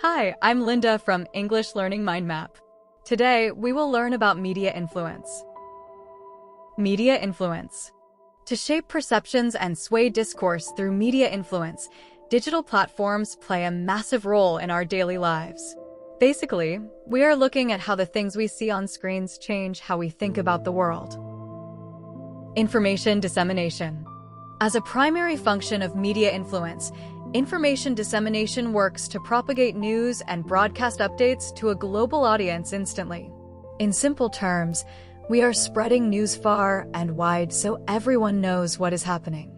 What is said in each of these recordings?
Hi, I'm Linda from English Learning Mind Map. Today, we will learn about media influence. Media influence. To shape perceptions and sway discourse through media influence, digital platforms play a massive role in our daily lives. Basically, we are looking at how the things we see on screens change how we think about the world. Information dissemination. As a primary function of media influence, information dissemination works to propagate news and broadcast updates to a global audience instantly. In simple terms, we are spreading news far and wide so everyone knows what is happening.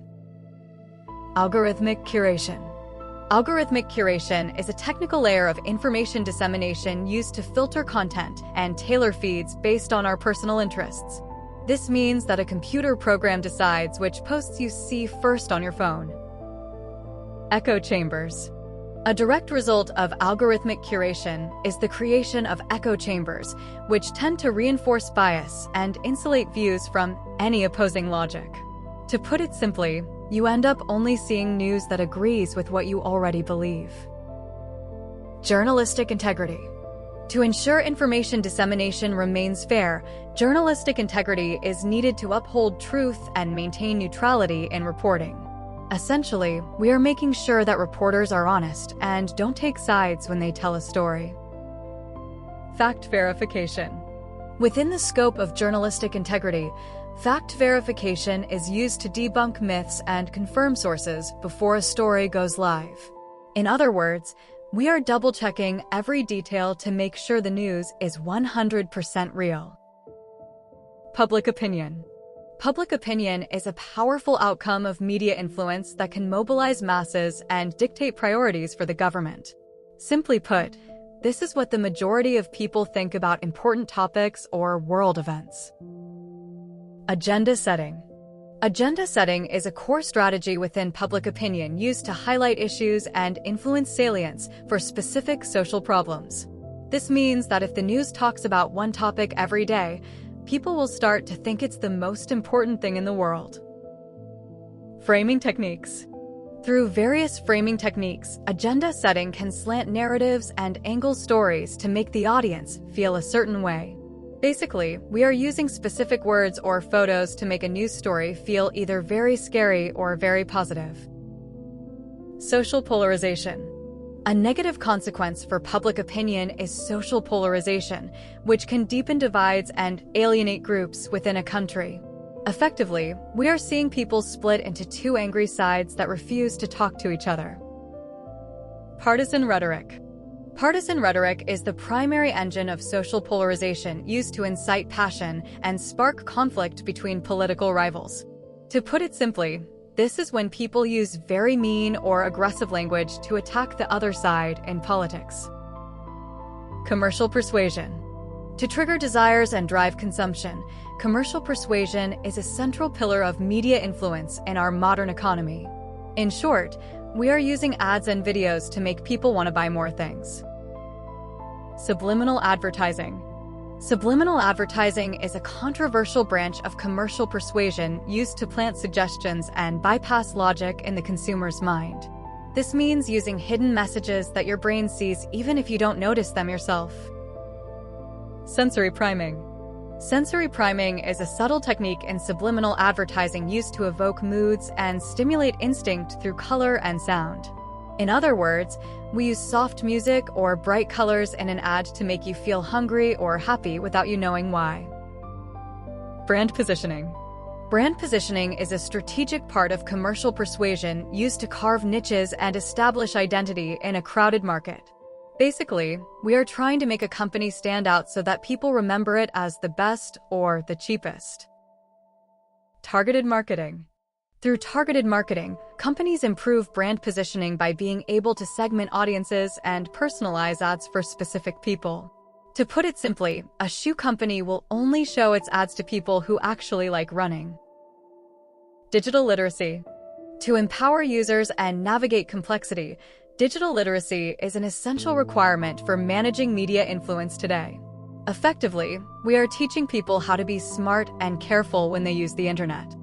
Algorithmic curation. Algorithmic curation is a technical layer of information dissemination used to filter content and tailor feeds based on our personal interests. This means that a computer program decides which posts you see first on your phone. Echo chambers. A direct result of algorithmic curation is the creation of echo chambers, which tend to reinforce bias and insulate views from any opposing logic. To put it simply, you end up only seeing news that agrees with what you already believe. Journalistic integrity. To ensure information dissemination remains fair, journalistic integrity is needed to uphold truth and maintain neutrality in reporting. Essentially, we are making sure that reporters are honest and don't take sides when they tell a story. Fact verification. Within the scope of journalistic integrity, fact verification is used to debunk myths and confirm sources before a story goes live. In other words, we are double-checking every detail to make sure the news is 100% real. Public opinion. Public opinion is a powerful outcome of media influence that can mobilize masses and dictate priorities for the government. Simply put, this is what the majority of people think about important topics or world events. Agenda setting. Agenda setting is a core strategy within public opinion used to highlight issues and influence salience for specific social problems. This means that if the news talks about one topic every day, people will start to think it's the most important thing in the world. Framing techniques. Through various framing techniques, agenda setting can slant narratives and angle stories to make the audience feel a certain way. Basically, we are using specific words or photos to make a news story feel either very scary or very positive. Social polarization. A negative consequence for public opinion is social polarization, which can deepen divides and alienate groups within a country. Effectively, we are seeing people split into two angry sides that refuse to talk to each other. Partisan rhetoric. Partisan rhetoric is the primary engine of social polarization used to incite passion and spark conflict between political rivals. To put it simply, this is when people use very mean or aggressive language to attack the other side in politics. Commercial persuasion. To trigger desires and drive consumption, commercial persuasion is a central pillar of media influence in our modern economy. In short, we are using ads and videos to make people want to buy more things. Subliminal advertising. Subliminal advertising is a controversial branch of commercial persuasion used to plant suggestions and bypass logic in the consumer's mind. This means using hidden messages that your brain sees even if you don't notice them yourself. Sensory priming. Sensory priming is a subtle technique in subliminal advertising used to evoke moods and stimulate instinct through color and sound. In other words, we use soft music or bright colors in an ad to make you feel hungry or happy without you knowing why. Brand positioning. Brand positioning is a strategic part of commercial persuasion used to carve niches and establish identity in a crowded market. Basically, we are trying to make a company stand out so that people remember it as the best or the cheapest. Targeted marketing. Through targeted marketing, companies improve brand positioning by being able to segment audiences and personalize ads for specific people. To put it simply, a shoe company will only show its ads to people who actually like running. Digital literacy. To empower users and navigate complexity, digital literacy is an essential requirement for managing media influence today. Effectively, we are teaching people how to be smart and careful when they use the internet.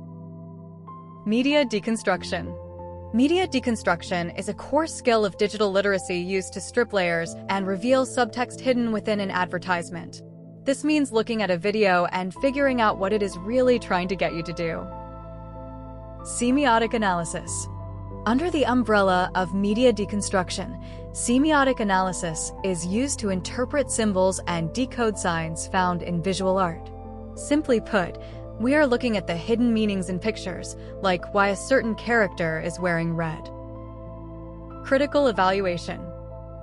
Media deconstruction. Media deconstruction is a core skill of digital literacy used to strip layers and reveal subtext hidden within an advertisement. This means looking at a video and figuring out what it is really trying to get you to do. Semiotic analysis. Under the umbrella of media deconstruction, semiotic analysis is used to interpret symbols and decode signs found in visual art. Simply put, we are looking at the hidden meanings in pictures, like why a certain character is wearing red. Critical evaluation.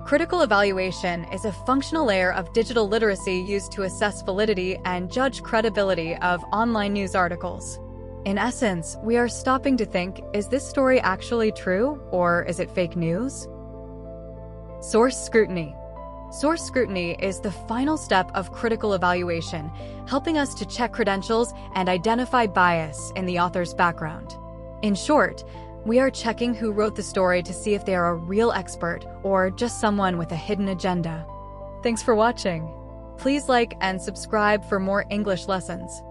Critical evaluation is a functional layer of digital literacy used to assess validity and judge credibility of online news articles. In essence, we are stopping to think, is this story actually true, or is it fake news? Source scrutiny. Source scrutiny is the final step of critical evaluation, helping us to check credentials and identify bias in the author's background. In short, we are checking who wrote the story to see if they are a real expert or just someone with a hidden agenda. Thanks for watching. Please like and subscribe for more English lessons.